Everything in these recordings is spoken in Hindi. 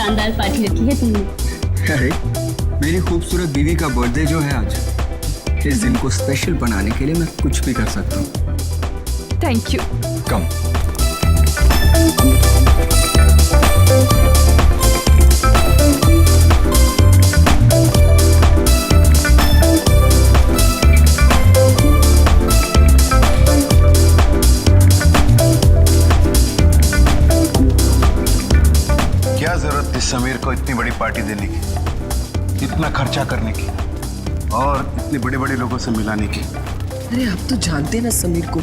शानदार पार्टी रखी है तुमने। अरे मेरी खूबसूरत बीवी का बर्थडे जो है आज, इस दिन को स्पेशल बनाने के लिए मैं कुछ भी कर सकता हूँ। Thank you. कम। क्या जरूरत थी समीर को इतनी बड़ी पार्टी देने की, इतना खर्चा करने की और इतने बड़े बड़े लोगों से मिलाने की। अरे आप तो जानते ना समीर को,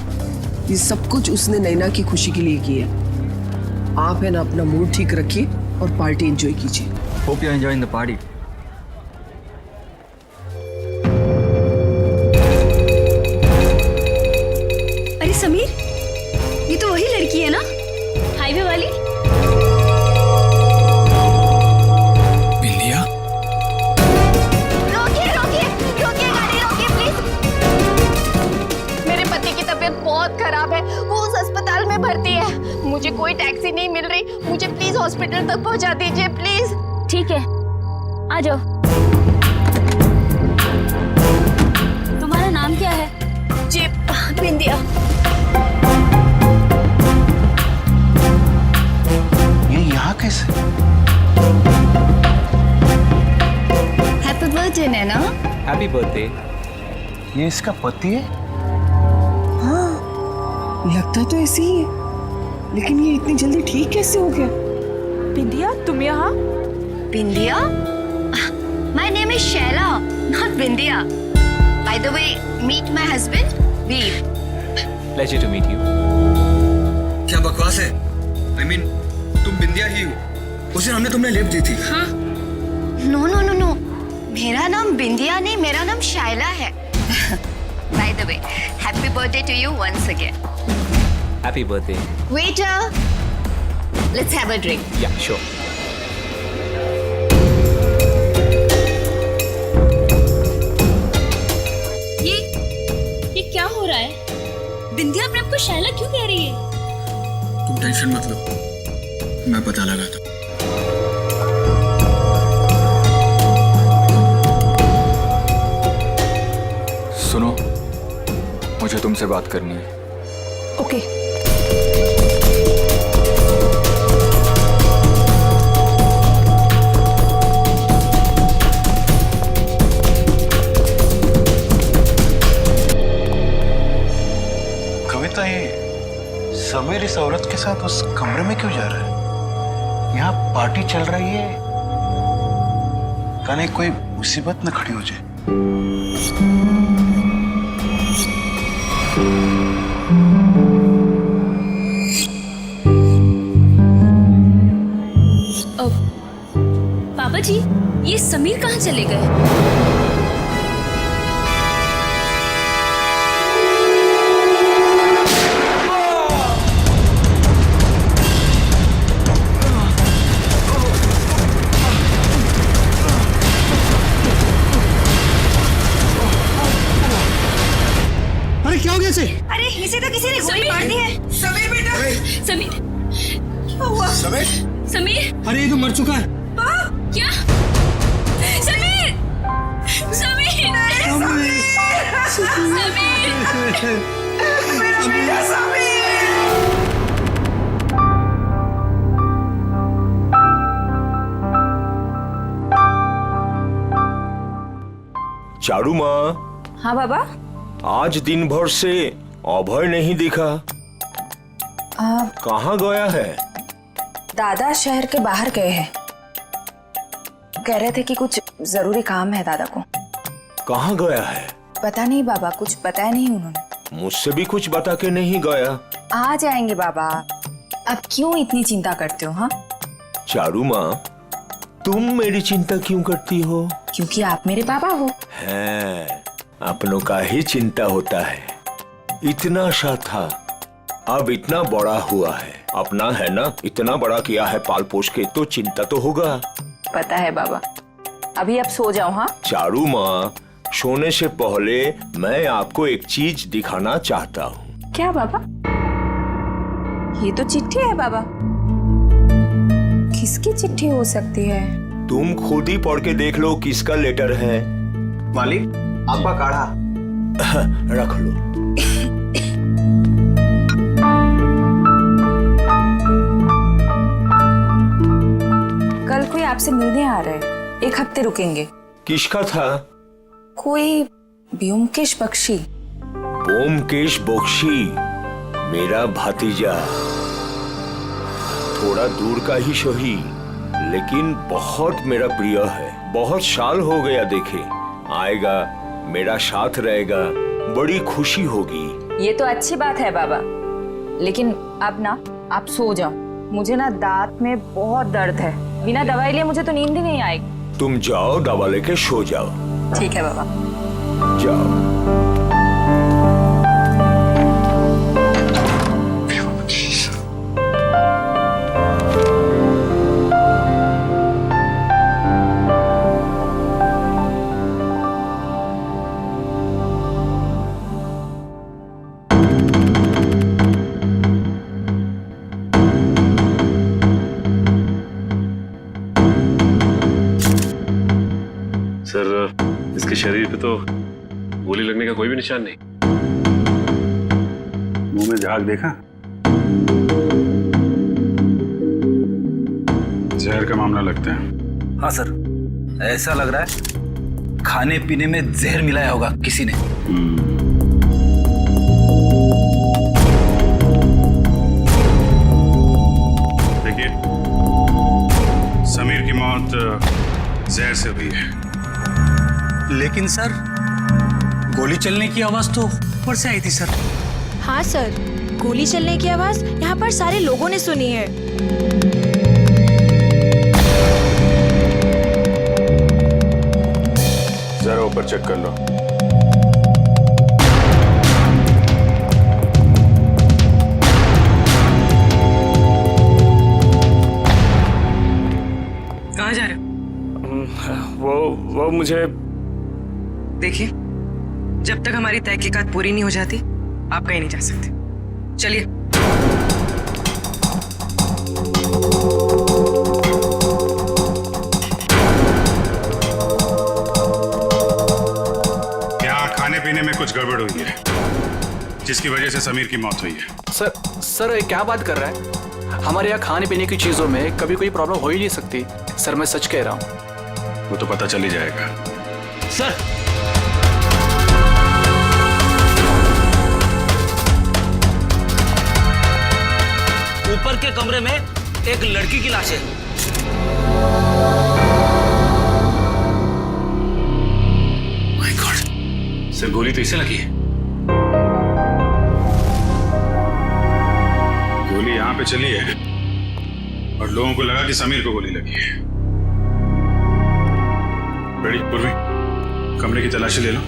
ये सब कुछ उसने नैना की खुशी के लिए किया। आप है ना अपना मूड ठीक रखिए और पार्टी एंजॉय कीजिए। Hope you enjoying the party. अरे समीर, ये तो वही लड़की है ना, हाईवे वाली। बिंदिया, रोकिए रोकिए रोकिए, गाड़ी रोकिए प्लीज। मेरे पति की तबीयत बहुत खराब है, वो उस अस्पताल में भर्ती है। मुझे कोई टैक्सी नहीं मिल रही, मुझे प्लीज हॉस्पिटल तक पहुंचा दीजिए प्लीज। ठीक है, आ जाओ। तुम्हारा नाम क्या है? जी बिंदिया। ये यहाँ कैसे? Happy birthday Naina. Happy birthday. ये इसका पति है? हाँ, लगता तो ऐसे ही है, लेकिन ये इतनी जल्दी ठीक कैसे हो गया? बिंदिया, तुम यहाँ? बिंदिया? My name is Shaila, not Bindiya. By the way, meet my husband, Veer. Pleasure to meet you. क्या बकवास है? I mean, तुम बिंदिया ही हो। उस दिन हमने तुम्हें लिफ्ट दी थी। हाँ, No no no no. मेरा नाम बिंदिया नहीं, मेरा नाम शाइला है। By the way, happy birthday to you once again. Happy birthday. Waiter, let's have a drink. या श्योर। ये क्या हो रहा है? बिंदिया अपने आपको शैला क्यों कह रही है? तुम टेंशन मत लो, मैं पता लगाता हूँ। सुनो, मुझे तुमसे बात करनी है। ओके। कविता, ये समीर इस औरत के साथ उस कमरे में क्यों जा रहा है? यहाँ पार्टी चल रही है, कहीं कोई मुसीबत न खड़ी हो जाए। पापा जी, ये समीर कहाँ चले गए? अरे क्या हो गया इसे? अरे इसे तो किसी ने गोली मार दी है। समीर बेटा, समीर, क्या हुआ? समीर? समीर, अरे ये तो मर चुका है। क्या? समीर, समीर, समीर, मेरा बेटा समीर। चारू माँ, हाँ बाबा। आज दिन भर से अभय नहीं दिखा, कहाँ गया है? दादा शहर के बाहर गए हैं, कह रहे थे कि कुछ जरूरी काम है दादा को। कहाँ गया है? पता नहीं बाबा, कुछ बताया नहीं उन्होंने। मुझसे भी कुछ बता के नहीं गया। आ जाएंगे बाबा, अब क्यों इतनी चिंता करते हो? हाँ, चारू माँ, तुम मेरी चिंता क्यों करती हो? क्योंकि आप मेरे पापा हो। है, अपनों का ही चिंता होता है। इतना सा था, अब इतना बड़ा हुआ है। अपना है ना, इतना बड़ा किया है पाल पोष के, तो चिंता तो होगा। पता है बाबा, अभी आप सो जाओ। हाँ चारू माँ, सोने से पहले मैं आपको एक चीज दिखाना चाहता हूँ। क्या बाबा? ये तो चिट्ठी है बाबा। किसकी चिट्ठी हो सकती है? तुम खुद ही पढ़ के देख लो किसका लेटर है। मालिक, आपका काढ़ा। रख लो। कल कोई आपसे मिलने आ रहा है, 1 हफ्ते रुकेंगे। किसका था? कोई ब्योमकेश बख्शी। ब्योमकेश बख्शी मेरा भतीजा, थोड़ा दूर का ही सही, लेकिन बहुत मेरा प्रिय है। बहुत साल हो गया देखे। आएगा, मेरा साथ रहेगा, बड़ी खुशी होगी। ये तो अच्छी बात है बाबा, लेकिन अब ना आप सो जाओ। मुझे ना दांत में बहुत दर्द है, बिना दवाई लिए मुझे तो नींद ही नहीं आएगी। तुम जाओ, दवा लेके सो जाओ। ठीक है बाबा। जाओ। सर, इसके शरीर पे तो गोली लगने का कोई भी निशान नहीं। मुंह में झाग देखा? जहर का मामला लगता है। हाँ सर, ऐसा लग रहा है खाने पीने में जहर मिलाया होगा किसी ने। देखिए, समीर की मौत जहर से हुई है। लेकिन सर, गोली चलने की आवाज तो ऊपर से आई थी सर। हाँ सर, गोली चलने की आवाज यहाँ पर सारे लोगों ने सुनी है। जरा ऊपर चेक कर लो। कहाँ जा रहे हो? वो मुझे देखिए, जब तक हमारी तहकीकात पूरी नहीं हो जाती, आप कहीं नहीं जा सकते। चलिए। यहाँ खाने पीने में कुछ गड़बड़ हुई है, जिसकी वजह से समीर की मौत हुई है। सर ये क्या बात कर रहा है? हमारे यहाँ खाने पीने की चीजों में कभी कोई प्रॉब्लम हो ही नहीं सकती। सर मैं सच कह रहा हूँ। वो तो पता चल ही जाएगा। सर, ऊपर के कमरे में एक लड़की की लाश है। माय गॉड, सर गोली तो इसे लगी है। गोली यहाँ पे चली है और लोगों को लगा कि समीर को गोली लगी है। बड़ी पूर्वी, कमरे की तलाशी ले लो,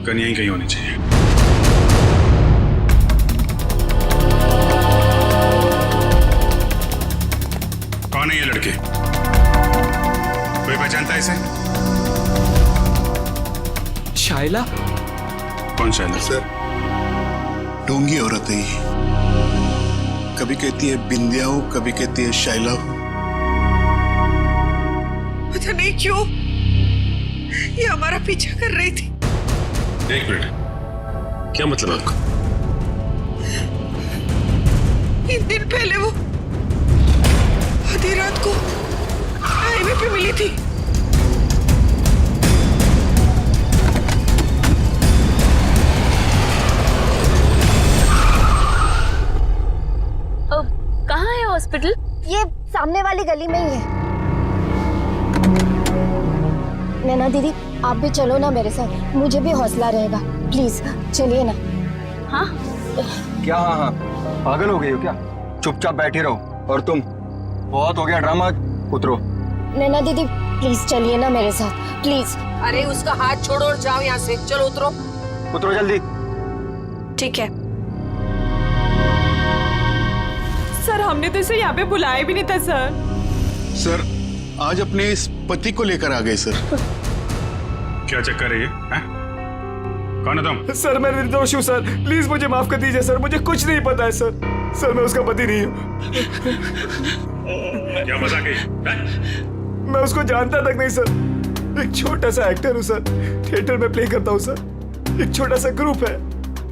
गन यहीं कहीं होनी चाहिए। कौन है ये लड़के? कोई पहचानता है इसे? शाइला? कौन शाइला? सर, ढोंगी औरत है ये। कभी कहती है बिंदिया हूं, कभी कहती है शाइला हूं। पता नहीं क्यों ये हमारा पीछा कर रही थी। एक मिनट, क्या मतलब आपका? 3 दिन पहले वो आधी रात को हाईवे पे मिली थी। कहाँ है हॉस्पिटल? ये सामने वाली गली में ही है। नैना दीदी, आप भी चलो ना मेरे साथ, मुझे भी हौसला रहेगा। प्लीज चलिए ना। हाँ क्या? हाँ हाँ, पागल हो गई हो क्या? चुपचाप बैठे रहो। और तुम, बहुत हो गया ड्रामा, उतरो। नैना दीदी प्लीज चलिए ना मेरे साथ, प्लीज। अरे उसका हाथ छोड़ो और जाओ यहाँ से। चलो उतरो। उतरो जल्दी। ठीक है सर, हमने तो इसे यहाँ पे बुलाया भी नहीं था सर। सर, आज अपने इस पति को लेकर आ गए सर। क्या चक्कर है ये? कौन है तुम? सर मैं निर्दोष हूँ सर, प्लीज मुझे माफ कर दीजिए सर, मुझे कुछ नहीं पता है सर। सर मैं उसका पति नहीं हूँ। क्या मजाक है? मैं उसको जानता तक नहीं सर। एक छोटा सा एक्टर हूँ सर, थिएटर में प्ले करता हूँ सर। एक छोटा सा ग्रुप है।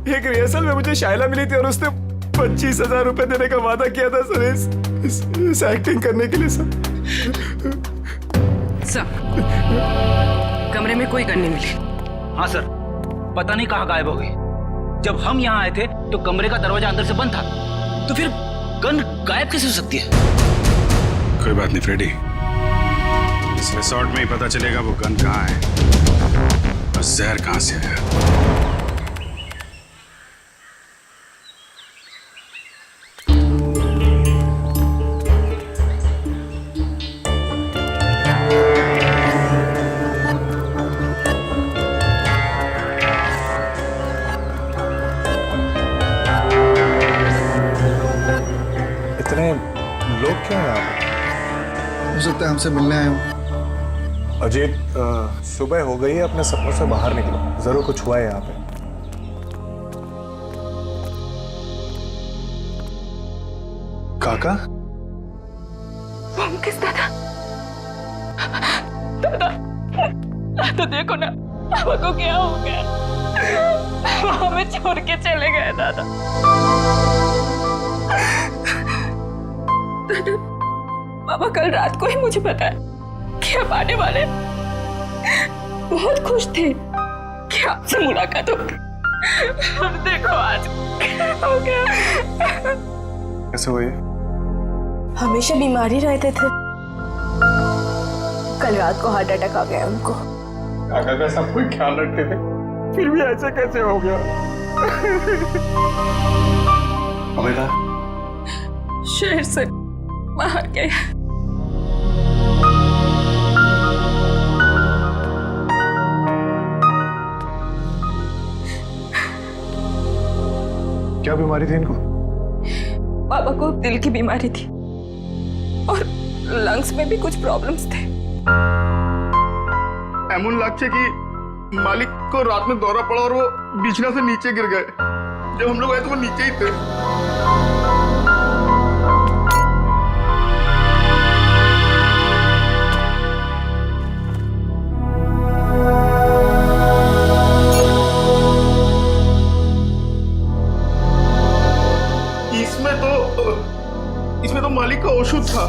एक रिहर्सल में मुझे शायला मिली थी और उसने 25,000 रुपए देने का वादा किया था सर इस एक्टिंग करने के लिए सर। कमरे में कोई गन नहीं मिली। हाँ सर, पता नहीं कहाँ गायब हो गई। जब हम यहाँ आए थे तो कमरे का दरवाजा अंदर से बंद था, तो फिर गन गायब कैसे हो सकती है? कोई बात नहीं फ्रेडी, इस रिसोर्ट में ही पता चलेगा वो गन कहाँ है और जहर कहाँ से आया। लोग क्या है यहाँ? हो सकता है हमसे मिलने आए हो। अजीत, सुबह हो गई है, अपने सपनों से बाहर निकलो, जरूर कुछ हुआ है यहाँ पे। काका? किस दादा? दादा देखो ना, पापा को क्या हो गया? वो हमें छोड़ के चले गए दादा। दादा, पापा कल रात को ही मुझे बताया कि आप आने वाले। बहुत खुश थे कि आपसे मुलाकात होगी। अब देखो आज क्या हो गया। कैसे हुई? हमेशा बीमारी रहते थे, कल रात को हार्ट अटैक आ गया उनको। काका का सब कोई ख्याल रखते थे, फिर भी ऐसे कैसे हो गया? अमिता, शहर से बाहर गए। क्या बीमारी थी इनको? पापा को दिल की बीमारी थी और लंग्स में भी कुछ प्रॉब्लम्स थे। एमुन लक्ष्य की मालिक को रात में दौरा पड़ा और वो बिछना से नीचे गिर गए। जब हम लोग आए तो वो नीचे ही थे। इसमें तो मालिक का औषध था।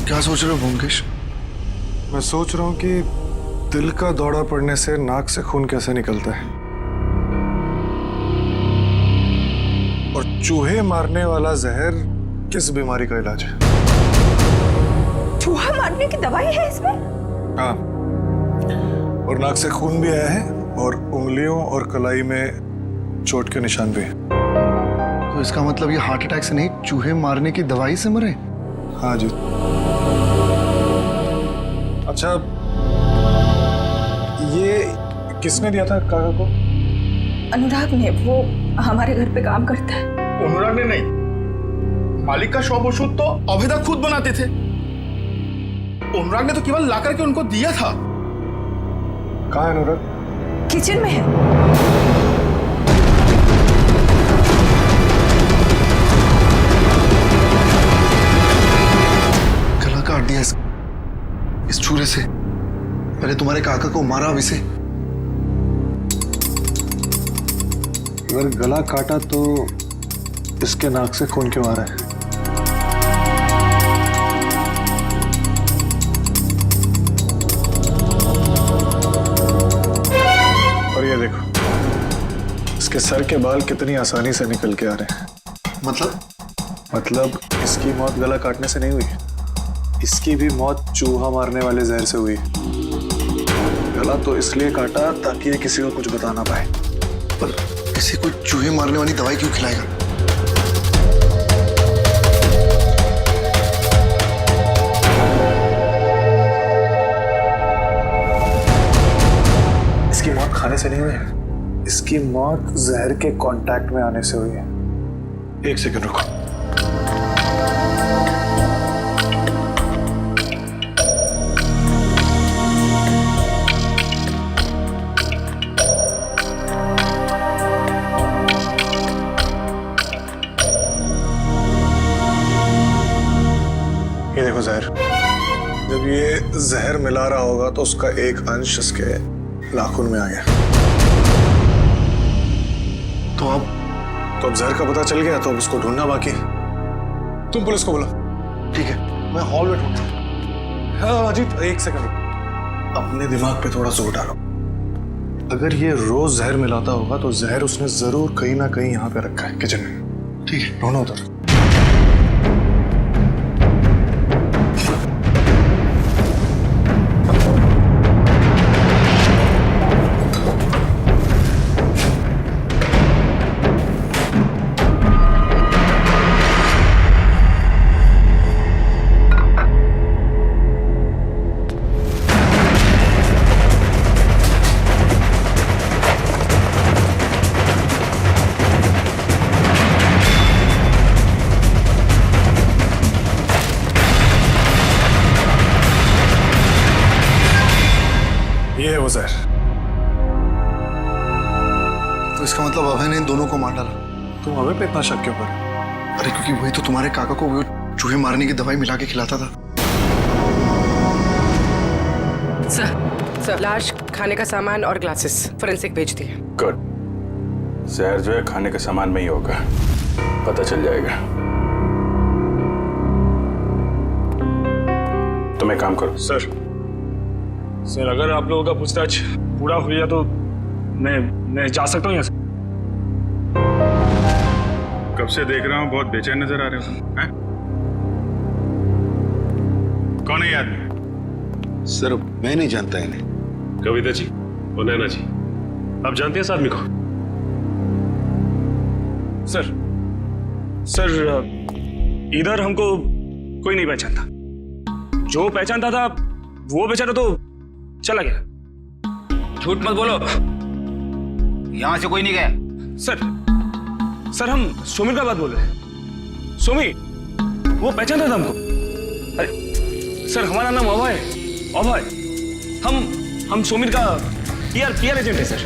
क्या सोच रहे हो ब्योमकेश? मैं सोच रहा हूँ कि दिल का दौरा पड़ने से नाक से खून कैसे निकलता है, और चूहे मारने वाला जहर किस बीमारी का इलाज है? चूहा मारने की दवाई है इसमें? हाँ, और नाक से खून भी आया है और उंगलियों और कलाई में चोट के निशान भी हैं। तो इसका मतलब ये हार्ट अटैक से नहीं, चूहे मारने की दवाई से मरे? हाँ जी। अच्छा, ये किसने दिया था काका को? अनुराग ने, वो हमारे घर पे काम करता है। अनुराग ने नहीं, मालिक का शॉप औषध तो अभेदा खुद बनाते थे। अनुराग ने तो केवल लाकर के उनको दिया था। कहाँ है अनुराग? किचन में है। गला काट दिया इस छुरे से। पहले तुम्हारे काका को मारा, अब इसे। अगर गला काटा तो इसके नाक से खून क्यों आ रहा है? और ये देखो, इसके सर के बाल कितनी आसानी से निकल के आ रहे हैं। मतलब इसकी मौत गला काटने से नहीं हुई, इसकी भी मौत चूहा मारने वाले जहर से हुई। गला तो इसलिए काटा ताकि ये किसी को कुछ बता ना पाए। पर किसी को चूहे मारने वाली दवाई क्यों खिलाएगा? खाने से नहीं हुई है, इसकी मौत जहर के कांटेक्ट में आने से हुई है। एक सेकंड रुको। ये देखो जहर, जब ये जहर मिला रहा होगा तो उसका एक अंश इसके नाखून में आ गया। तो अब जहर का पता चल गया, तो अब उसको ढूंढना बाकी। तुम पुलिस को बुलाओ। ठीक है, मैं हॉल में ढूंढता हूँ। हाँ अजीत, एक सेकंड, अपने दिमाग पे थोड़ा जोर डालो। अगर ये रोज जहर मिलाता होगा तो जहर उसने जरूर कहीं ना कहीं यहाँ पे रखा है, किचन में। ठीक है, ढूंढो उधर। ये है वो जहर। तो इसका मतलब अभय ने इन दोनों को मार डाला। तुम अभय पे इतना शक क्यों कर? अरे क्योंकि वही तो तुम्हारे काका को वो चूहे मारने की दवाई मिला के खिलाता था। सर लाश, खाने का सामान और ग्लासेस फोरेंसिक भेज दिए। गुड। जहर जो है खाने के सामान में ही होगा, पता चल जाएगा। तुम एक काम करो। सर अगर आप लोगों का पूछताछ पूरा हो गया तो मैं जा सकता हूँ यहाँ से? कब से देख रहा हूँ बहुत बेचैन नजर आ रहे हो तुम, हैं? कौन है ये आदमी? सर मैं नहीं जानता इन्हें। कविता जी और नैना जी, आप जानते हैं इस आदमी को? सर इधर हमको कोई नहीं पहचानता। जो पहचानता था वो बेचारा तो चला गया। झूठ मत बोलो, यहां से कोई नहीं गया। सर हम सोमिर का बात बोल रहे हैं। सोमी वो पहचानता था हमको। अरे सर हमारा नाम अभय है। अभय, हम सोमिर का पीआर एजेंट है सर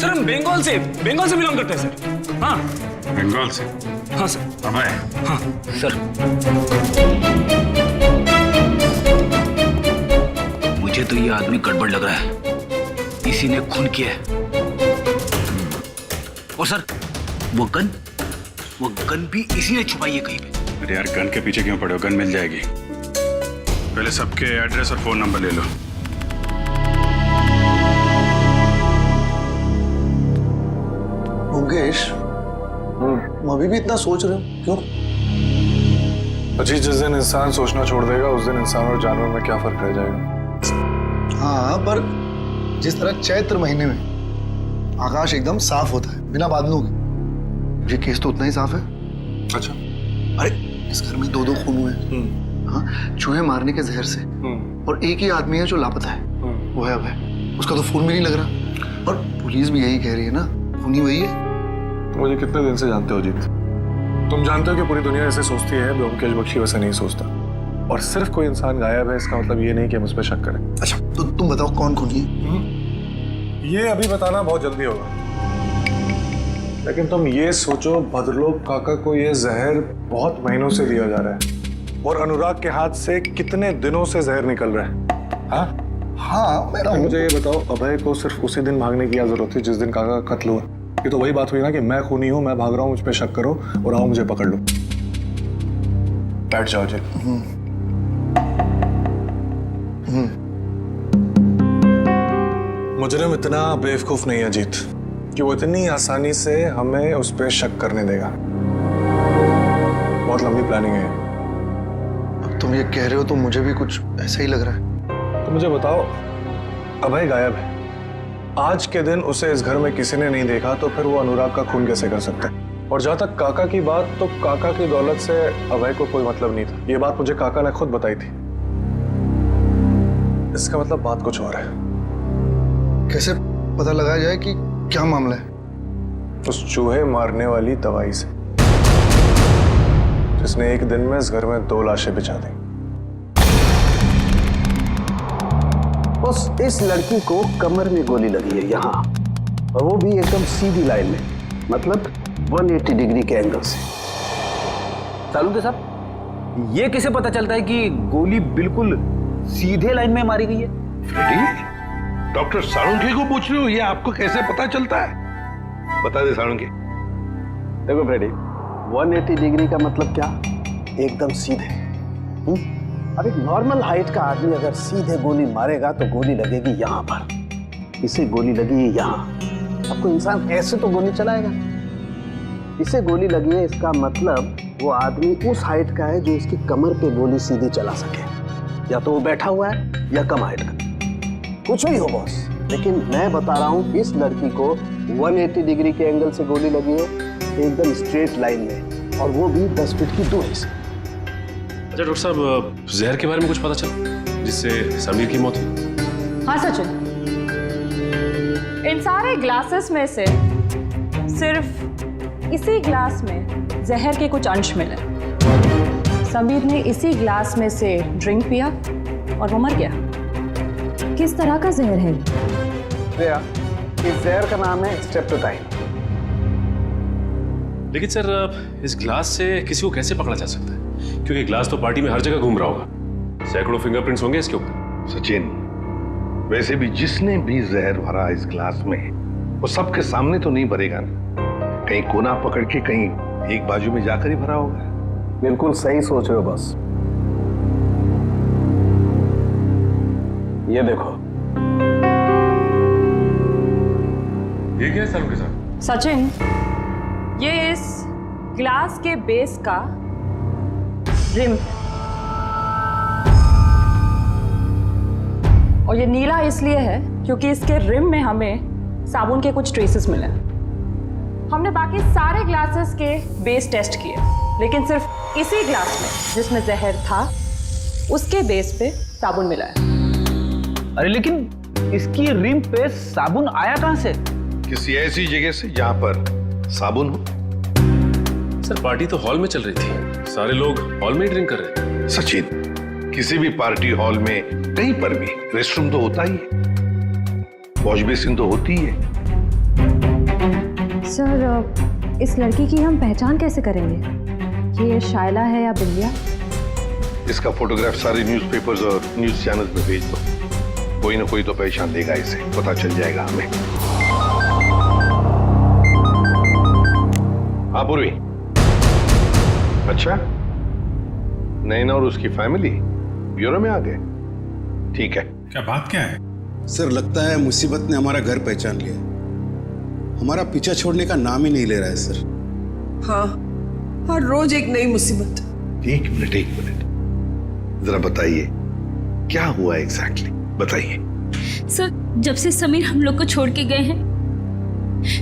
हम बंगाल से बिलोंग करते हैं सर। हाँ बंगाल से? हाँ सर। अभय? हाँ सर मुझे तो ये आदमी गड़बड़ लग रहा है, इसी ने खून किया है। और सर वो गन भी इसी ने छुपाई है कहीं पे। अरे यार गन के पीछे क्यों पड़े हो, गन मिल जाएगी। पहले सबके एड्रेस और फोन नंबर ले लो। मुकेश, अभी भी इतना सोच रहे हो क्यों? अजीत, जिस दिन इंसान सोचना छोड़ देगा उस दिन इंसान और जानवर में क्या फर्क रह जाएगा? हाँ, पर जिस तरह चैत्र महीने में आकाश एकदम साफ होता है बिना बादलों के, ये केस तो उतना ही साफ है। अच्छा। अरे इस घर में 2 खून हुए हैं। हाँ, चूहे मारने के जहर से। और एक ही आदमी है जो लापता है, वो है अभय। उसका तो खून भी नहीं लग रहा, और पुलिस भी यही कह रही है ना, खूनी वही है। मुझे कितने दिन से जानते हो जीत? तुम जानते हो कि पूरी दुनिया ऐसे सोचती है, ब्योमकेश बख्शी वैसे नहीं सोचता। और सिर्फ कोई इंसान गायब है इसका मतलब ये नहीं कि हम उस पर शक करें। अच्छा तो तुम बताओ कौन खूनी है? ये अभी बताना बहुत जल्दी होगा, लेकिन तुम ये सोचो भद्रलोक काका को ये जहर बहुत महीनों से दिया जा रहा है, और अनुराग के हाथ से कितने दिनों से जहर निकल रहा है। हाँ मेरा मुझे ये बताओ, अभय को सिर्फ उसी दिन भागने की क्या जरूरत थी जिस दिन काका का कत्ल हुआ? ये तो वही बात हुई ना कि मैं खूनी हूं, मैं भाग रहा हूं, मुझ पे शक करो और आओ मुझे पकड़ लो। बैठ जाओ जी। मुजरिम इतना बेवकूफ नहीं है जीत कि वो इतनी आसानी से हमें उस पर शक करने देगा। बहुत लंबी प्लानिंग है। अब तुम ये कह रहे हो तो मुझे भी कुछ ऐसा ही लग रहा है। तो मुझे बताओ, अभय गायब है, आज के दिन उसे इस घर में किसी ने नहीं देखा, तो फिर वो अनुराग का खून कैसे कर सकता है? और जहां तक काका की बात, तो काका की दौलत से अभय को कोई मतलब नहीं था। ये बात मुझे काका ने खुद बताई थी। इसका मतलब बात कुछ और है। कैसे पता लगाया जाए कि क्या मामला है? उस चूहे मारने वाली दवाई से, जिसने एक दिन में इस घर में 2 लाशें बिछा दी। बस इस लड़की को कमर में गोली लगी है यहाँ, और वो भी एकदम सीधी लाइन में, मतलब 180 डिग्री के एंगल से। सालुंके साहब, ये कैसे पता चलता है कि गोली बिल्कुल सीधे लाइन में मारी गई है? फ्रेडी, डॉक्टर सालुंके को पूछ रहे हो, ये आपको कैसे पता चलता है? बता दे सालुंके। देखो फ्रेडी, 180 डिग्री का मतलब क्या? एकदम सीधे। अब एक नॉर्मल हाइट का आदमी अगर सीधे गोली मारेगा तो गोली लगेगी यहाँ पर, इसे गोली लगी है यहाँ। अब कोई इंसान ऐसे तो गोली चलाएगा, इसे गोली लगी है, इसका मतलब वो आदमी उस हाइट का है जो इसकी कमर पे गोली सीधी चला सके। या तो वो बैठा हुआ है या कम हाइट का, कुछ भी हो बॉस, लेकिन मैं बता रहा हूँ इस लड़की को 180 डिग्री के एंगल से गोली लगी है, एकदम स्ट्रेट लाइन में, और वो भी 10 फीट की दूरी से। अच्छा डॉक्टर साहब, जहर के बारे में कुछ पता चला जिससे समीर की मौत हुई? हाँ सचिन, इन सारे ग्लासेस में से सिर्फ इसी ग्लास में जहर के कुछ अंश मिले। समीर ने इसी ग्लास में से ड्रिंक पिया और वो मर गया। किस तरह का जहर है? इस जहर का नाम है स्ट्रेप्टोटाइन। लेकिन सर, इस ग्लास से किसी को कैसे पकड़ा जा सकता है? क्योंकि ग्लास तो पार्टी में हर जगह घूम रहा होगा, सैकड़ों फिंगरप्रिंट्स होंगे इसके ऊपर। सचिन, वैसे भी जिसने भी जहर भरा इस ग्लास में, वो सबके सामने तो नहीं भरेगा ना, कहीं कोना पकड़ के कहीं एक बाजू में जाकर ही भरा होगा। बिल्कुल सही सोच रहे हो बस। ये देखो, ये क्या है सालों के साथ? सचिन, ये इस ग्लास के बेस का रिम, और ये नीला इसलिए है क्योंकि इसके रिम में हमें साबुन के कुछ ट्रेसेस मिले। हमने बाकी सारे ग्लासेस के बेस टेस्ट किए, लेकिन सिर्फ इसी ग्लास में जिसमें जहर था उसके बेस पे साबुन मिला है। अरे लेकिन इसकी रिम पे साबुन आया कहां से? किसी ऐसी जगह से जहां पर साबुन हो। सर, पार्टी तो हॉल में चल रही थी, सारे लोग हॉल में ही ड्रिंक कर रहे थे। सचिन, किसी भी पार्टी हॉल में कहीं पर भी रेस्टरूम तो होता ही है, वॉश बेसिन तो होती है। सर, इस लड़की की हम पहचान कैसे करेंगे कि ये शायला है या बिंदिया? इसका फोटोग्राफ सारे न्यूज़पेपर्स और न्यूज चैनल्स में भेज दो, कोई ना कोई तो पहचान देगा, इसे पता चल जाएगा हमें। हाँ पूर्वी, अच्छा, नैना और उसकी फैमिली ब्यूरो में आ गए? ठीक है। क्या बात क्या है? सर, लगता है मुसीबत ने हमारा घर पहचान लिया, हमारा पीछा छोड़ने का नाम ही नहीं ले रहा है सर। हाँ, हर रोज एक नई मुसीबत। एक मिनट, जरा बताइए क्या हुआ एग्जैक्टली, बताइए। सर, जब से समीर हम लोग को छोड़ के गए हैं,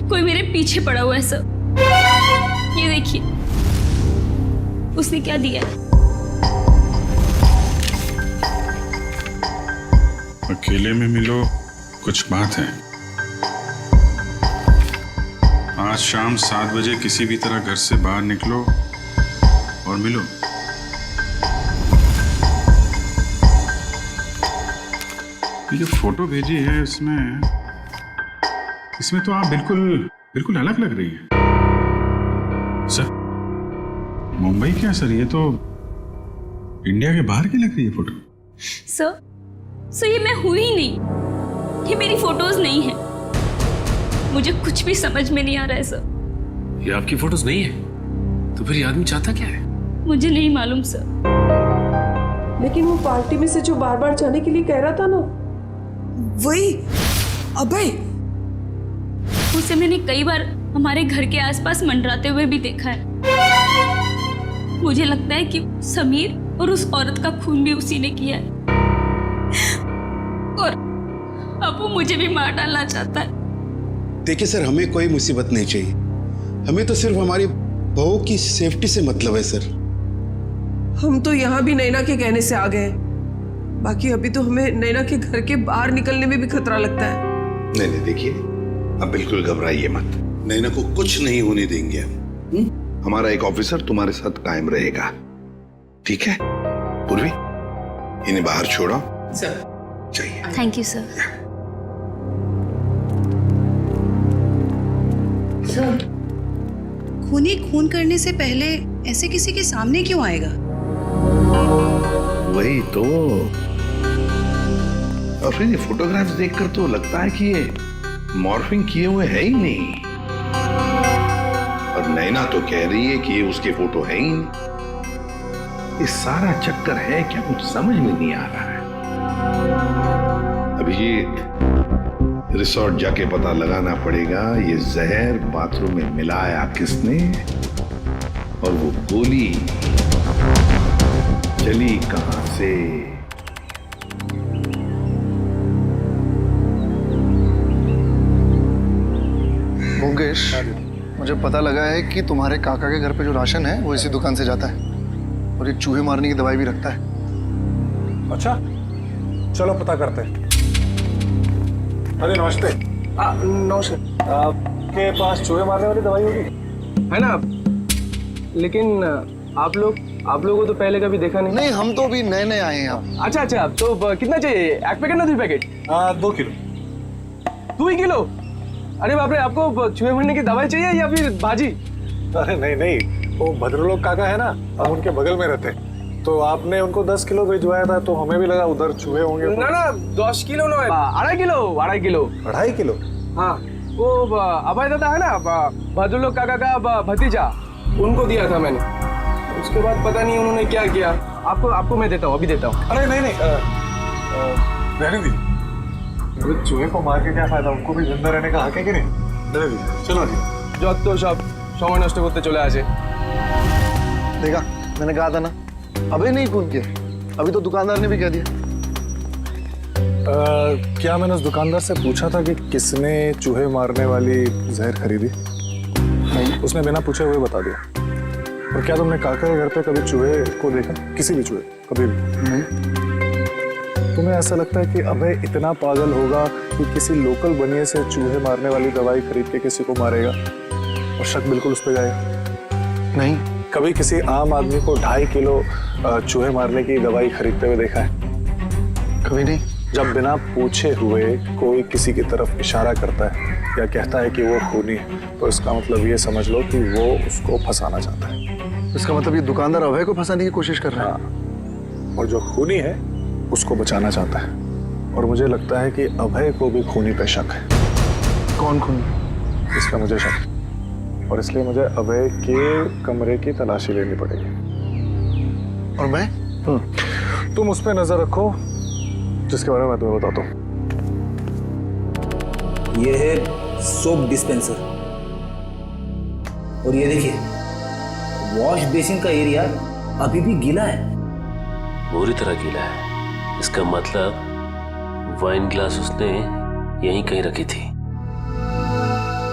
कोई मेरे पीछे पड़ा हुआ है सर। ये देखिए, उसने क्या दिया है। अकेले में मिलो, कुछ बात है। आज शाम 7 बजे किसी भी तरह घर से बाहर निकलो और मिलो। ये फोटो भेजी है, इसमें तो आप बिल्कुल अलग लग रही है। सर, मुंबई क्या सर, ये तो इंडिया के बाहर की लग रही है फोटो। सर, ये मैं हुई ही नहीं, ये मेरी फोटोज नहीं है। मुझे कुछ भी समझ में नहीं आ रहा है सर। ये आपकी फोटोज नहीं है? तो फिर ये आदमी चाहता क्या है? मुझे नहीं मालूम सर। लेकिन वो पार्टी में से जो बार बार जाने के लिए कह रहा था ना, वही अभय। उसे मैंने कई बार हमारे घर के आसपास मंडराते हुए भी देखा है। मुझे लगता है कि समीर और उस औरत का खून भी उसी ने किया है, और अब वो मुझे भी मार डालना चाहता है। देखिए सर, हमें कोई मुसीबत नहीं चाहिए, हमें तो सिर्फ हमारी बहू की सेफ्टी से मतलब है सर। हम तो यहाँ भी नैना के कहने से आ गए, बाकी अभी तो हमें नैना के घर के बाहर निकलने में भी खतरा लगता है। नहीं नहीं, देखिए अब बिल्कुल घबराइए मत। नैना को कुछ नहीं होने देंगे हम। हमारा एक ऑफिसर तुम्हारे साथ कायम रहेगा, ठीक है? पूर्वी, इन्हें बाहर छोड़ो। सर। चाहिए। Thank you sir. सर, खूनी खून करने से पहले ऐसे किसी के सामने क्यों आएगा? वही तो। और फिर ये फोटोग्राफ्स देखकर तो लगता है कि ये मॉर्फिंग किए हुए है ही नहीं। और नैना तो कह रही है कि ये उसके फोटो है ही नहीं। ये सारा चक्कर है क्या, कुछ समझ में नहीं आ रहा है। अभिजीत, रिसोर्ट जाके पता लगाना पड़ेगा ये जहर बाथरूम में मिलाया किसने, और वो गोली चली कहां से। मुकेश, मुझे पता लगा है कि तुम्हारे काका के घर पे जो राशन है वो इसी दुकान से जाता है, और ये चूहे मारने की दवाई भी रखता है। अच्छा, चलो पता करते हैं। अरे नमस्ते। नमस्ते। आपके पास चूहे मारने वाली दवाई होगी? है ना, लेकिन आप लोगों को तो पहले कभी देखा नहीं। नहीं, हम तो भी नए नए आए हैं यहाँ। अच्छा अच्छा, तो कितना चाहिए? एक पैकेट ना 2 पैकेट? 2 किलो। 2 ही किलो? अरे बाप रे, आपको चूहे मारने की दवाई चाहिए या फिर भाजी? अरे नहीं नहीं, वो भद्रलोक काका है ना, हम उनके बगल में रहते हैं, तो आपने उनको 10 किलो भिजवाया था, तो हमें भी लगा उधर चूहे होंगे। ना ना, 10 किलो ना, 2.5 किलो। 2.5 किलो? हाँ, वो अभय दादा है ना, भद्रलोक काका का भतीजा, उनको दिया था मैंने। उसके बाद पता नहीं उन्होंने क्या किया। आपको मैं देता हूँ, अभी देता हूँ। अरे नहीं नहीं, रहने दी। चूहे को मार के क्या फायदा, उनको भी जिंदा रहने का हक है कि नहीं? रहने दी, चलो जी। जो तो सब समय नष्ट करते चले आजे। देखा, मैंने कहा था ना, अबे नहीं खून किया, अभी तो दुकानदार ने भी कह दिया। क्या मैंने उस दुकानदार से पूछा था कि किसने चूहे मारने वाली जहर खरीदी? नहीं, उसने बिना पूछे हुए बता दिया। और क्या तुमने काका के घर पे कभी चूहे को देखा? किसी भी चूहे, कभी भी नहीं? तुम्हें ऐसा लगता है कि अभय इतना पागल होगा कि किसी लोकल बनिए से चूहे मारने वाली दवाई खरीद के किसी को मारेगा और शक बिल्कुल उस पर जाएगा? नहीं। कभी किसी आम आदमी को 2.5 किलो चूहे मारने की दवाई खरीदते हुए देखा है? कभी नहीं। जब बिना पूछे हुए कोई किसी की तरफ इशारा करता है या कहता है कि वो खूनी है, तो इसका मतलब ये समझ लो कि वो उसको फंसाना चाहता है। इसका मतलब ये दुकानदार अभय को फंसाने की कोशिश कर रहा है। हाँ। और जो खूनी है उसको बचाना चाहता है। और मुझे लगता है कि अभय को भी खूनी पे शक है। कौन खूनी? इसका मुझे शक, और इसलिए मुझे अभय के कमरे की तलाशी लेनी पड़ेगी। और मैं? तुम उस पर नजर रखो जिसके बारे में मैं तुम्हें बताता हूँ। ये है सोप डिस्पेंसर, और ये देखिए वॉश बेसिन का एरिया अभी भी गीला है, पूरी तरह गीला है। इसका मतलब वाइन ग्लास उसने यहीं कहीं रखी थी।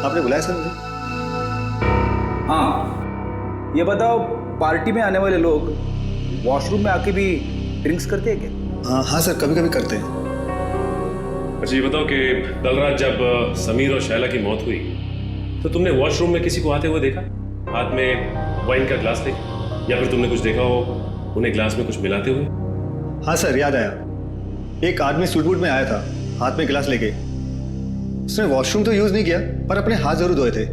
आपने बुलाया सर मुझे? हाँ, ये बताओ, पार्टी में आने वाले लोग वॉशरूम में आके भी ड्रिंक्स करते हैं क्या? हाँ सर, कभी कभी करते हैं। अच्छा ये बताओ कि कल रात जब समीर और शैला की मौत हुई तो तुमने वॉशरूम में किसी को आते हुए देखा, हाथ में वाइन का ग्लास लेके, या फिर तुमने कुछ देखा हो उन्हें ग्लास में कुछ मिलाते हुए? हाँ सर, याद आया। एक आदमी सूट बूट में आया था, हाथ में गिलास लेके। उसने वॉशरूम तो यूज नहीं किया, पर अपने हाथ जरूर धोए थे।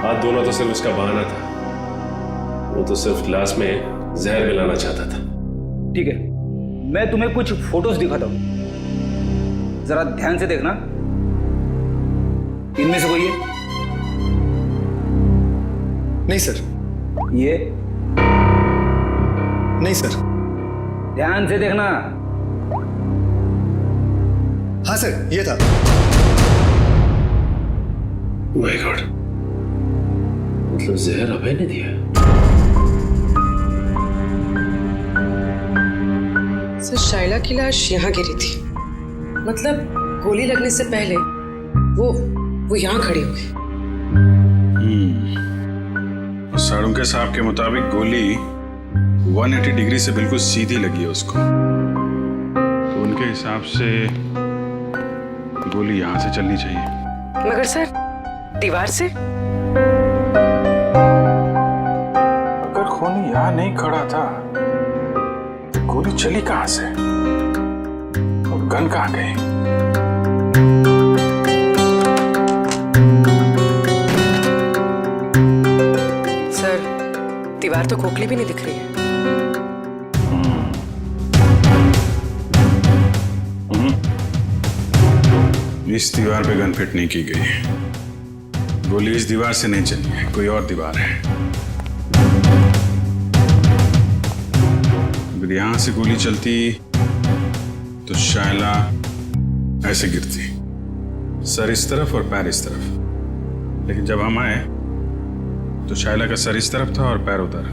हाथ धोना तो सिर्फ उसका बहाना था, वो तो सिर्फ ग्लास में जहर मिलाना चाहता था। ठीक है, मैं तुम्हें कुछ फोटोज दिखाता हूँ, जरा ध्यान से देखना। इनमें से कोई है? नहीं सर। ये? नहीं सर। ध्यान से देखना। हाँ सर, ये था। माय गॉड, मतलब जहर अभय ने दिया? सर, शैला की लाश यहाँ गिरी थी, मतलब गोली लगने से पहले वो यहाँ खड़ी हो गई। साड़ुंके साहब के मुताबिक गोली 180 डिग्री से बिल्कुल सीधी लगी है उसको, तो उनके हिसाब से गोली यहां से चलनी चाहिए। मगर सर, दीवार से? अगर खूनी यहाँ नहीं खड़ा था तो गोली चली कहां से और गन कहां गई? सर, दीवार तो खोखली भी नहीं दिख रही है। इस दीवार पे गन फिट नहीं की गई। गोली इस दीवार से नहीं चली है, कोई और दीवार है। अगर यहां से गोली चलती तो शायला ऐसे गिरती, सर इस तरफ और पैर इस तरफ। लेकिन जब हम आए तो शायला का सर इस तरफ था और पैर उधर।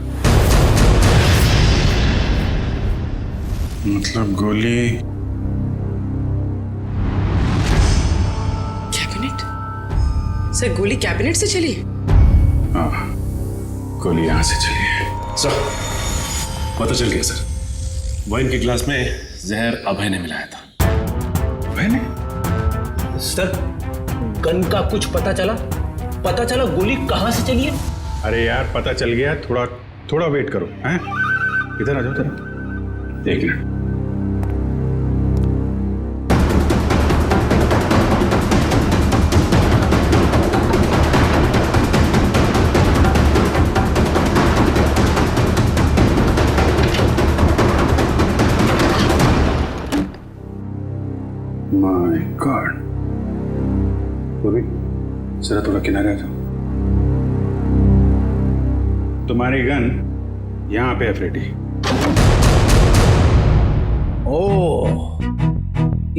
मतलब गोली सर, गोली कैबिनेट से चली? हाँ, गोली यहां से चली है। सर, पता चल गया सर। वाइन के ग्लास में जहर अभय ने मिलाया था। अभय ने? सर, गन का कुछ पता चला? गोली कहां से चली है? अरे यार, पता चल गया। थोड़ा वेट करो। हैं? इधर आ जाओ जरा, एक मिनट। My God. पूर्वी, जरा थोड़ा किनारे आ जाओ। तुम्हारी गन यहां पे है फ्रेडी। ओह,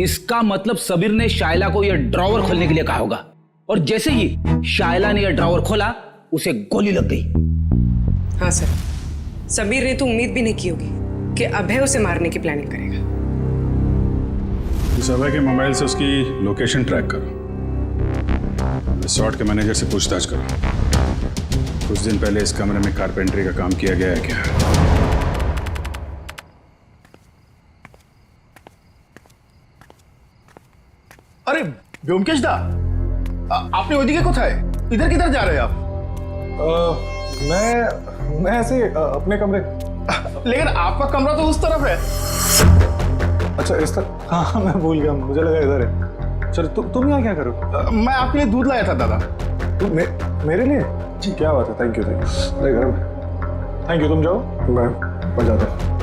इसका मतलब सबीर ने शायला को यह ड्रॉवर खोलने के लिए कहा होगा, और जैसे ही शायला ने यह ड्रॉवर खोला उसे गोली लग गई। हाँ सर, समीर ने तो उम्मीद भी नहीं की होगी कि अभय उसे मारने की प्लानिंग करेगा। इस अभय के मोबाइल से उसकी लोकेशन ट्रैक करो। रिसोर्ट के मैनेजर से पूछताछ करो। कुछ दिन पहले इस कमरे में कारपेंटरी का काम किया गया है क्या? अरे व्योमकेश दा, आपने ओदिके को था? इधर किधर जा रहे हैं आप? मैं ऐसे अपने कमरे। लेकिन आपका कमरा तो उस तरफ है। अच्छा, इस तरफ? हाँ, मैं भूल गया, मुझे लगा इधर है। चलो, तुम यहाँ क्या करो? मैं आपके लिए दूध लाया था दादा। मेरे लिए? जी, क्या बात है। Thank you. अरे गरम। थैंक यू, तुम जाओ, मैं जाता हूँ।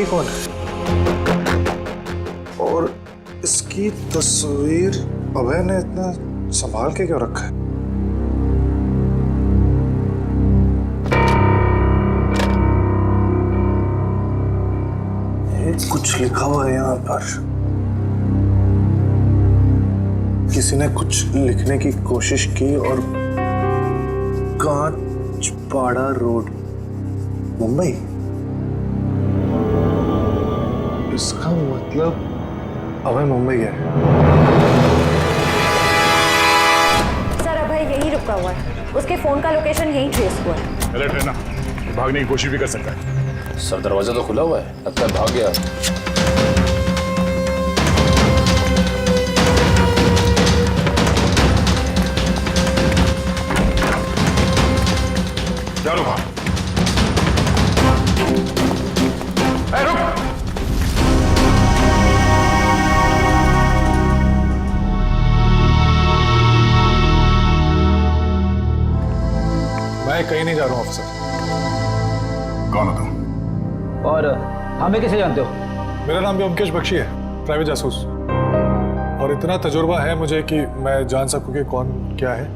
कौन है और इसकी तस्वीर अभय ने इतना संभाल के क्यों रखा है? कुछ लिखा हुआ है यहाँ पर। किसी ने कुछ लिखने की कोशिश की और कांचपाड़ा रोड, मुंबई। इसका मतलब अभय मुंबई गया है। सर, अभय यही रुका हुआ है। उसके फोन का लोकेशन यही ट्रेस हुआ है। अलर्ट रहना, भागने की कोशिश भी कर सकता है। सर, दरवाजा तो खुला हुआ है, लगता है भाग गया। चलो भाग। रुक। मैं कहीं नहीं जा रहा हूँ ऑफिसर। और हमें कैसे जानते हो? मेरा नाम व्योमकेश बख्शी है, प्राइवेट जासूस। और इतना तजुर्बा है मुझे कि मैं जान सकूं कि कौन क्या है।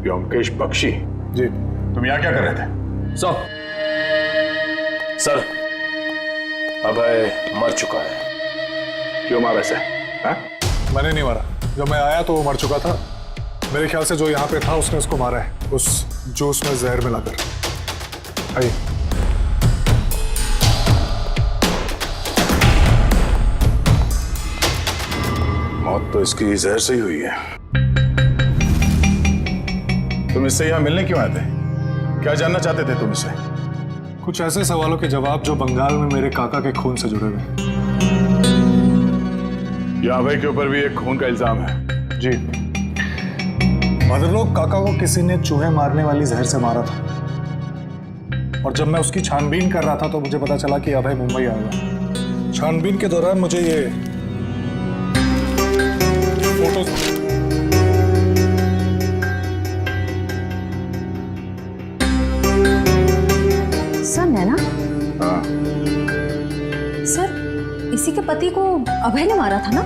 व्योमकेश बख्शी? जी। तुम यहाँ क्या कर रहे थे? सर, अभय मर चुका है। क्यों मारा वैसे? मैंने नहीं मारा, जब मैं आया तो वो मर चुका था। मेरे ख्याल से जो यहाँ पे था उसने उसको मारा है, उस जूस में जहर मिलाकर। आइए। मौत तो इसकी जहर से ही हुई है। तुम इससे यहाँ मिलने क्यों आए थे? क्या जानना चाहते थे तुम इससे? कुछ ऐसे सवालों के जवाब जो बंगाल में मेरे काका के खून से जुड़े हुए। या अभय के ऊपर भी एक खून का इल्जाम है? जी। भद्रलोक काका को किसी ने चूहे मारने वाली जहर से मारा था, और जब मैं उसकी छानबीन कर रहा था तो मुझे पता चला कि अभय मुंबई आएगा। छानबीन के दौरान मुझे ये फोटो सर नैना? हाँ। सर, इसी के पति को अभय ने मारा था ना?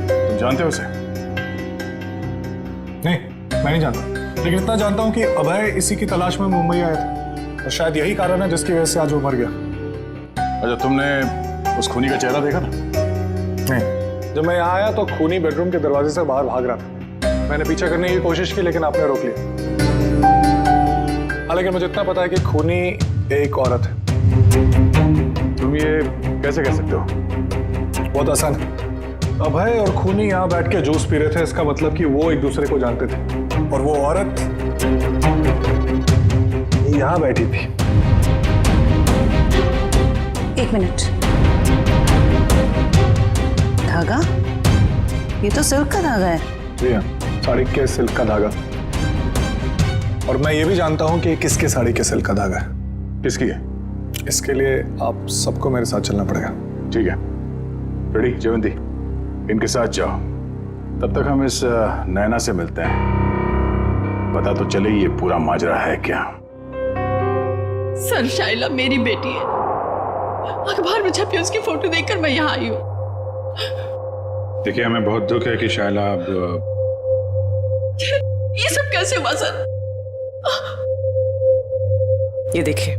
तुम जानते हो उसे? नहीं, मैं नहीं जानता, लेकिन इतना जानता हूं कि अभय इसी की तलाश में मुंबई आया था, और शायद यही कारण है जिसकी वजह से आज वो मर गया। अच्छा, तुमने उस खूनी का चेहरा देखा था? नहीं, जब मैं यहाँ आया तो खूनी बेडरूम के दरवाजे से बाहर भाग रहा था। मैंने पीछा करने की कोशिश की, लेकिन आपने रोक लिया। हालांकि मुझे इतना पता है कि खूनी एक औरत है। तुम ये कैसे कह सकते हो? बहुत आसान है। अभय और खूनी यहाँ बैठ के जूस पी रहे थे, इसका मतलब कि वो एक दूसरे को जानते थे, और वो औरत यहाँ बैठी थी। एक मिनट। धागा? ये तो सिल्क का धागा है। जी हाँ, साड़ी के सिल्क का धागा। और मैं ये भी जानता हूँ कि किसके साड़ी के सिल्क का धागा है। किसकी है? इसके लिए आप सबको मेरे साथ चलना पड़ेगा। ठीक है, रेडी जयवंती, इनके साथ जाओ। तब तक हम इस नैना से मिलते हैं, पता तो चले ये पूरा माजरा है क्या। सर, शाइला मेरी बेटी है। अखबार में छपी उसकी फोटो देखकर मैं यहाँ आई हूँ। देखिए, हमें बहुत दुख है कि शाइला अब ये सब कैसे हुआ सर? ये देखिए,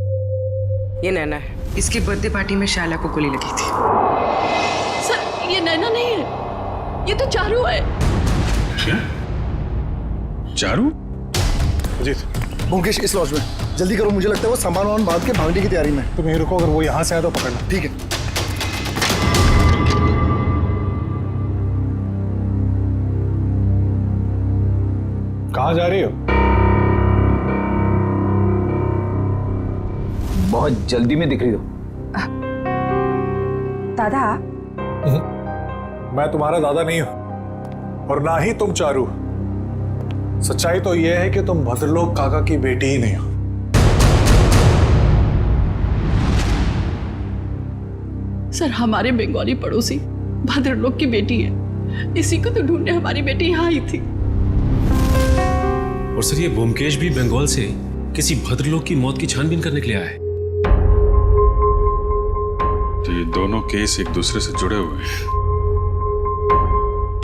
ये नैना है। इसकी बर्थडे पार्टी में शाइला को गोली लगी थी। सर, ये नैना नहीं है, ये तो चारू है। क्या? चारू? अजीत, मुकेश इस लॉज में, जल्दी करो, मुझे लगता है वो सामान वामान बांध के भागने की तैयारी में। तुम यहीं रुको, अगर वो यहाँ से आए तो पकड़ना। ठीक है। कहाँ जा रही हो? बहुत जल्दी में दिख रही हो। दादा? मैं तुम्हारा दादा नहीं हूं, और ना ही तुम चारू। सच्चाई तो यह है कि तुम भद्रलोक काका की बेटी ही नहीं हो। सर, हमारे बंगाली पड़ोसी भद्रलोक की बेटी है, इसी को तो ढूंढने हमारी बेटी यहाँ आई थी। और सर, ये व्योमकेश भी बंगाल से किसी भद्रलोक की मौत की छानबीन करने के लिए आया है। तो ये दोनों केस एक दूसरे से जुड़े हुए हैं।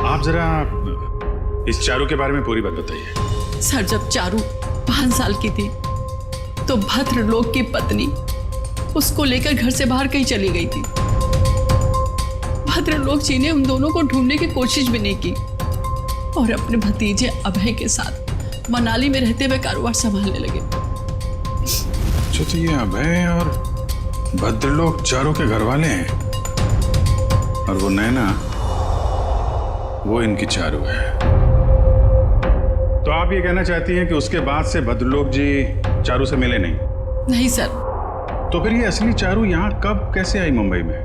आप जरा इस चारू के बारे में पूरी बात बताइए। सर, जब चारू 5 साल की थी तो भद्रलोक की पत्नी उसको लेकर घर से बाहर कहीं चली गई थी। भद्रलोक जी ने उन दोनों को ढूंढने की कोशिश भी नहीं की, और अपने भतीजे अभय के साथ मनाली में रहते हुए कारोबार संभालने लगे। अच्छा, तो ये अभय और भद्रलोक चारू के घर वाले हैं, और वो नैना, वो इनकी चारू है। तो आप ये कहना चाहती हैं कि उसके बाद से भद्रलोक जी चारू से मिले नहीं? नहीं सर। तो फिर ये असली चारू यहाँ कब कैसे आई मुंबई में,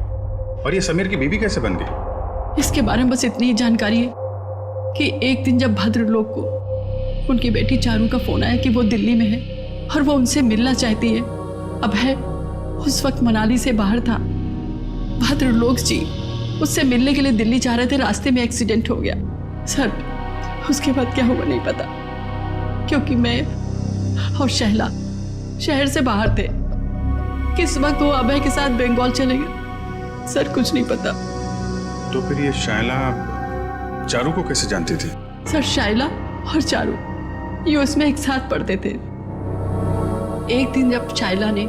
और ये समीर की बीवी कैसे बन गई? इसके बारे में बस इतनी ही जानकारी है कि एक दिन जब भद्रलोक को उनकी बेटी चारू का फोन आया कि वो दिल्ली में है और वो उनसे मिलना चाहती है। अभय उस वक्त मनाली से बाहर था। भद्रलोक जी उससे मिलने के लिए दिल्ली जा रहे थे, रास्ते में एक्सीडेंट हो गया। सर, उसके बाद क्या हुआ नहीं पता, क्योंकि मैं और शहला शहर से बाहर थे। किस वक्त वो अभय के साथ बंगाल चले गए, सर कुछ नहीं पता। तो फिर ये शायला चारू को कैसे जानती थी? सर शायला और चारू यूएस में एक साथ पढ़ते थे। एक दिन जब शायला ने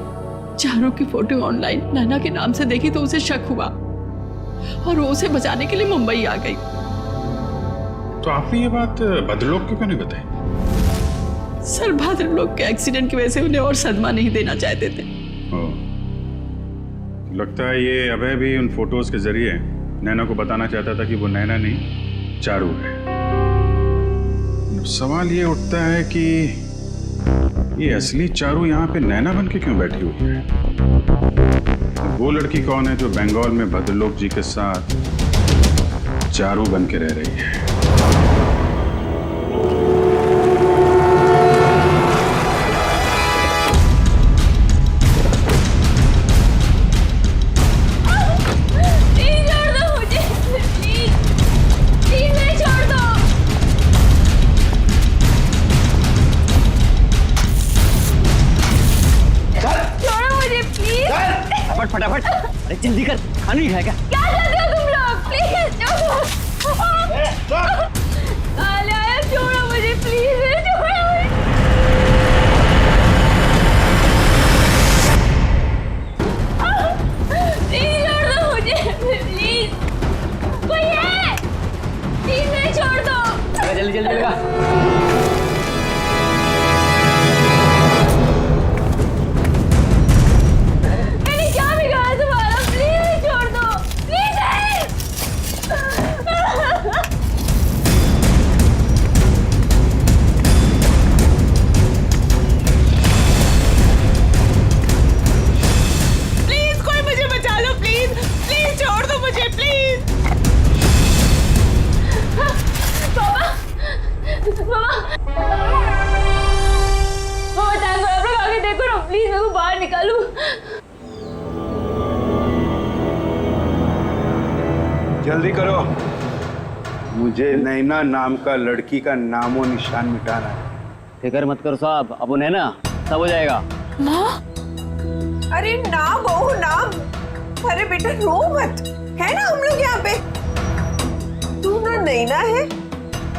चारू की फोटो ऑनलाइन नैना के नाम से देखी तो उसे शक हुआ और वो उसे बचाने के लिए मुंबई आ गई। तो आपने ये बात भद्रलोक को क्यों नहीं बताई? सर भद्रलोक के एक्सीडेंट की वजह से उन्हें और सदमा नहीं देना चाहते थे। लगता है ये अभय भी उन फोटोज के जरिए नैना को बताना चाहता था कि वो नैना नहीं चारू है। सवाल ये उठता है कि ये असली चारू यहाँ पे नैना बन के क्यों बैठी हुई है? वो लड़की कौन है जो बंगाल में भद्रलोक जी के साथ चारू बन के रह रही है? फटाफट, अरे जल्दी कर, खाना नहीं खाएगा? क्या करते हो तुम लोग? प्लीज छोड़ो मुझे, प्लीज छोड़ो मुझे। प्लीज छोड़ दो मुझे, प्लीज कोई है? प्लीज मुझे छोड़ दो। अरे जल्दी जल्दी लगा। जल्दी करो, मुझे नैना नाम का लड़की का नामो निशान मिटाना है। फिक्र मत करो साहब, अब नैना सब हो जाएगा। माँ? अरे ना बहू ना, अरे बेटा रो मत, है ना हम लोग यहाँ पे। तू ना नैना है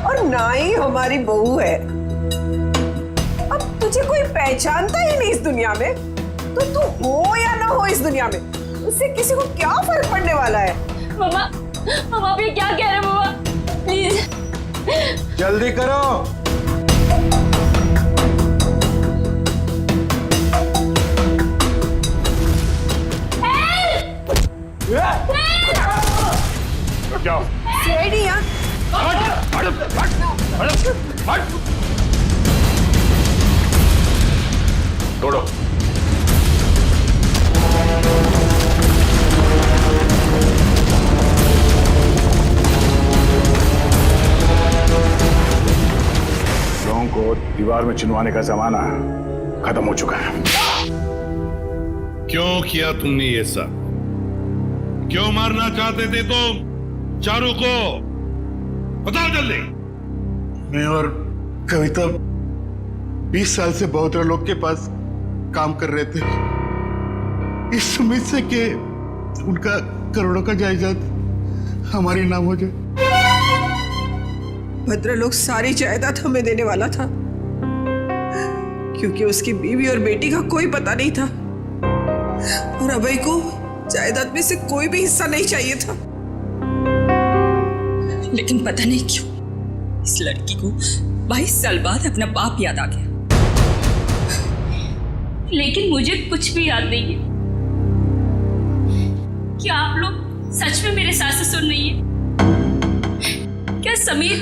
और ना ही हमारी बहू है। अब तुझे कोई पहचानता ही नहीं इस दुनिया में, तो तू हो या ना हो इस दुनिया में, उससे किसी को क्या फर्क पड़ने वाला है? मामा, मामा आप ये क्या कह रहे हैं मामा? प्लीज जल्दी करो। क्या? छोड़ो। लोगों को दीवार में चिनवाने का जमाना खत्म हो चुका है। क्यों किया तुमने ये सब? क्यों मारना चाहते थे तुम चारू को? बताओ जल्दी। मैं और कविता 20 साल से बहुत लोग के पास काम कर रहे थे, इस उम्मीद से कि उनका करोड़ों का जायदाद हमारे नाम हो जाए। भद्रलोक सारी जायदाद हमें देने वाला था, क्योंकि उसकी बीवी और बेटी का कोई पता नहीं था और अभय को जायदाद में से कोई भी हिस्सा नहीं चाहिए था। लेकिन पता नहीं क्यों इस लड़की को 22 साल बाद अपना बाप याद आ गया। लेकिन मुझे कुछ भी याद नहीं है। क्या आप लोग सच में मेरे सास ससुर नहीं है? क्या समीर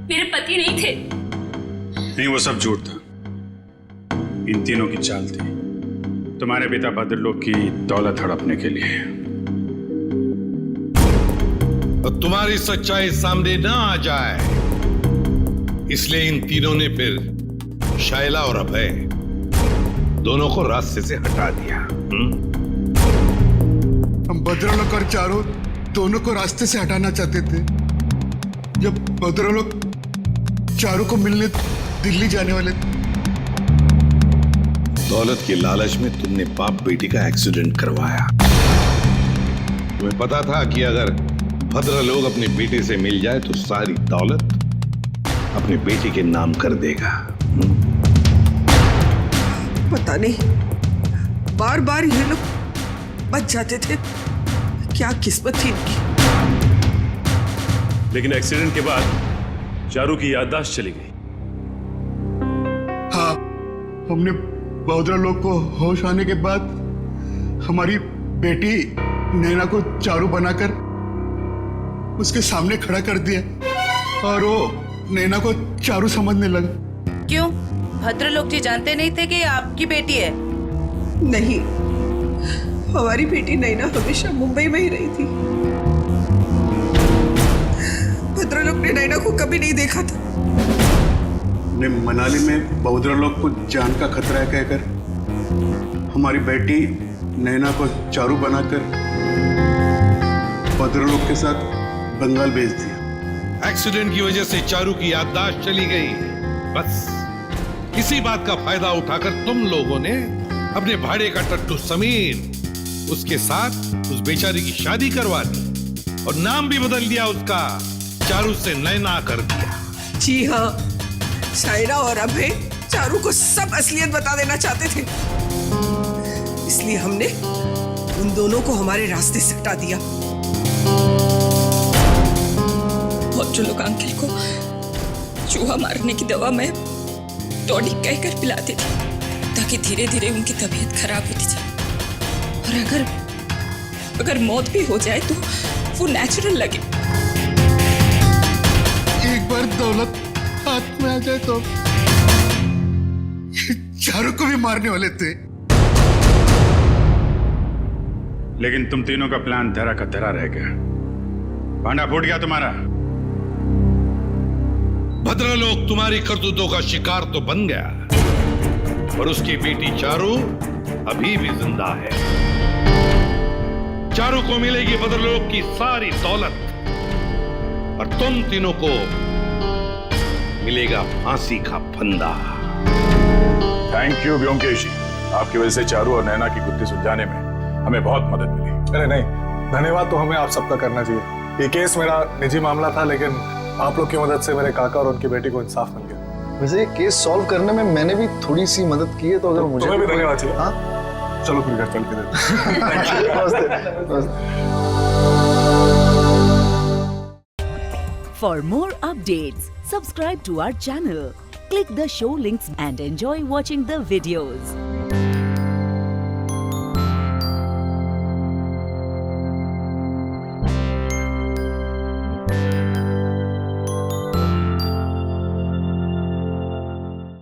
मेरे पति नहीं थे? नहीं, वो सब झूठ था। इन तीनों की चाल थी तुम्हारे पिता भद्रलोक की दौलत हड़पने के लिए। और तुम्हारी सच्चाई सामने ना आ जाए इसलिए इन तीनों ने फिर शायला और अभय दोनों को रास्ते से हटा दिया। हम भद्रलोक और चारू दोनों को रास्ते से हटाना चाहते थे। जब भद्रलोक चारू को मिलने दिल्ली जाने वाले थे दौलत के लालच में तुमने बाप बेटी का एक्सीडेंट करवाया। तुम्हें पता था कि अगर भद्रलोक अपनी बेटी से मिल जाए तो सारी दौलत अपनी बेटी के नाम कर देगा। पता नहीं बार बार ये लोग बच जाते थे, क्या किस्मत थी इनकी। लेकिन एक्सीडेंट के बाद चारू की याददाश्त चली गई। हाँ, हमने बहोदरा लोग को होश आने के बाद हमारी बेटी नैना को चारू बनाकर उसके सामने खड़ा कर दिया और वो नैना को चारू समझने लगा। क्यों? भद्रलोक जी जानते नहीं थे कि ये आपकी बेटी है? नहीं, हमारी बेटी नैना हमेशा मुंबई में ही रही थी। भद्रलोक ने नैना को कभी नहीं देखा था। ने मनाली में बहोदरा लोग को जान का खतरा है कहकर हमारी बेटी नैना को चारू बनाकर बहोदरा लोग के साथ बंगाल भेज दिया। एक्सीडेंट की वजह से चारू की याददाश्त चली गई। बस इसी बात का फायदा उठाकर तुम लोगों ने अपने भाड़े का टट्टू समीर उसके साथ उस बेचारी की शादी करवा दी और नाम भी बदल दिया उसका, चारू से नैना कर दिया। जी हाँ, शायरा और अभय चारू को सब असलियत बता देना चाहते थे, इसलिए हमने उन दोनों को हमारे रास्ते से हटा दिया। और जो लोग अंकल को चूहा मारने की दवा में टॉनिक कहकर पिलाते थे ताकि धीरे धीरे उनकी तबीयत खराब होती जाए, और अगर मौत भी हो जाए तो वो नेचुरल लगे। एक बार दौलत हाथ में आ जाए तो चारू को भी मारने वाले थे। लेकिन तुम तीनों का प्लान धरा का धरा रह गया, भांडा फूट गया तुम्हारा। भद्रलोक तुम्हारी करतूतों का शिकार तो बन गया, और उसकी बेटी चारू अभी भी जिंदा है। चारू को मिलेगी भद्रलोक की सारी दौलत, और तुम तीनों को मिलेगा फांसी का फंदा। थैंक यू व्योमकेश जी, आपकी वजह से चारू और नैना की गुत्थी सुलझाने में हमें बहुत मदद मिली। अरे नहीं, धन्यवाद तो हमें आप सबका करना चाहिए। ये केस मेरा निजी मामला था, लेकिन आप लोग की मदद से मेरे काका और उनकी बेटी को इंसाफ मिल गया। वैसे ये केस सॉल्व करने में मैंने भी थोड़ी सी मदद की है, तो अगर मुझे भी धन्यवाद चाहिए। हाँ, चलो फिर घर चल के For more updates, subscribe to our channel, click the show links and enjoy watching the videos.